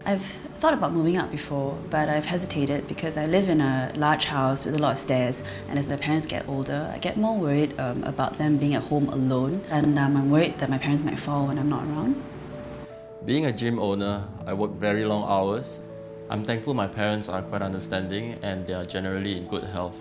I've thought about moving out before, but I've hesitated because I live in a large house with a lot of stairs, and as my parents get older, I get more worried about them being at home alone, and I'm worried that my parents might fall when I'm not around. Being a gym owner, I work very long hours. I'm thankful my parents are quite understanding and they are generally in good health.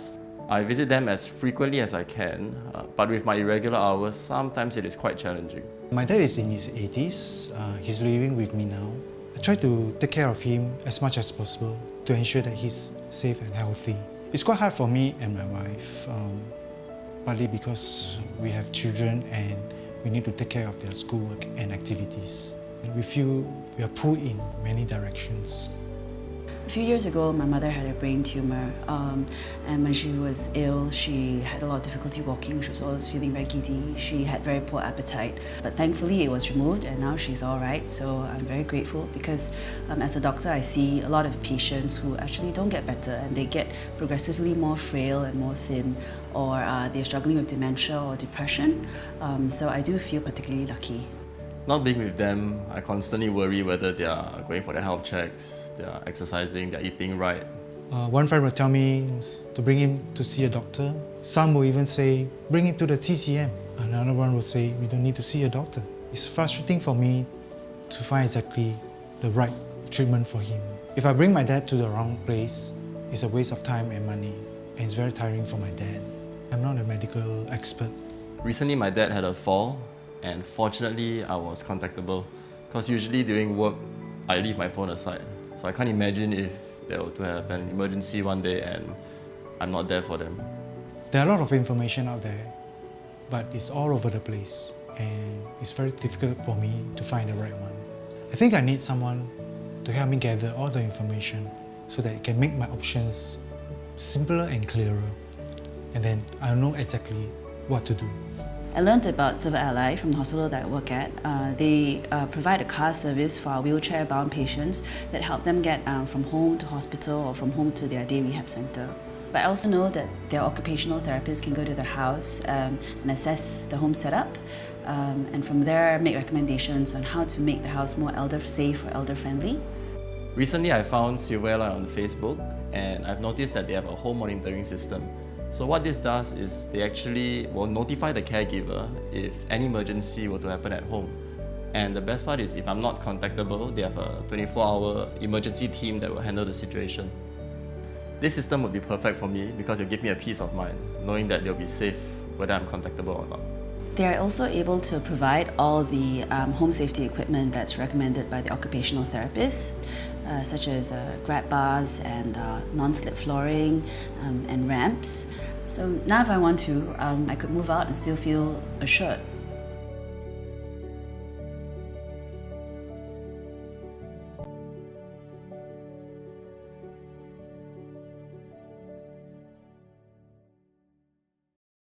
I visit them as frequently as I can, but with my irregular hours, sometimes it is quite challenging. My dad is in his 80s. He's living with me now. I try to take care of him as much as possible to ensure that he's safe and healthy. It's quite hard for me and my wife, partly because we have children and we need to take care of their schoolwork and activities. We feel we are pulled in many directions. A few years ago, my mother had a brain tumor, and when she was ill, she had a lot of difficulty walking. She was always feeling very giddy. She had very poor appetite. But thankfully, it was removed, and now she's all right. So I'm very grateful because as a doctor, I see a lot of patients who actually don't get better, and they get progressively more frail and more thin, or they're struggling with dementia or depression. So I do feel particularly lucky. Not being with them, I constantly worry whether they are going for their health checks, they are exercising, they are eating right. One friend will tell me to bring him to see a doctor. Some will even say, bring him to the TCM. Another one will say, we don't need to see a doctor. It's frustrating for me to find exactly the right treatment for him. If I bring my dad to the wrong place, it's a waste of time and money, and it's very tiring for my dad. I'm not a medical expert. Recently, my dad had a fall, and fortunately, I was contactable because usually during work, I leave my phone aside. So I can't imagine if they were to have an emergency one day and I'm not there for them. There are a lot of information out there, but it's all over the place, and it's very difficult for me to find the right one. I think I need someone to help me gather all the information so that it can make my options simpler and clearer, and then I'll know exactly what to do. I learned about Silver Ally from the hospital that I work at. They provide a car service for our wheelchair-bound patients that help them get from home to hospital or from home to their day rehab center. But I also know that their occupational therapists can go to the house and assess the home setup, and from there make recommendations on how to make the house more elder-safe or elder-friendly. Recently, I found Silver Ally on Facebook, and I've noticed that they have a home monitoring system. So what this does is they actually will notify the caregiver if any emergency were to happen at home. And the best part is if I'm not contactable, they have a 24-hour emergency team that will handle the situation. This system would be perfect for me because it'll give me a peace of mind, knowing that they'll be safe whether I'm contactable or not. They are also able to provide all the home safety equipment that's recommended by the occupational therapist, such as grab bars and non-slip flooring and ramps. So now if I want to, I could move out and still feel assured.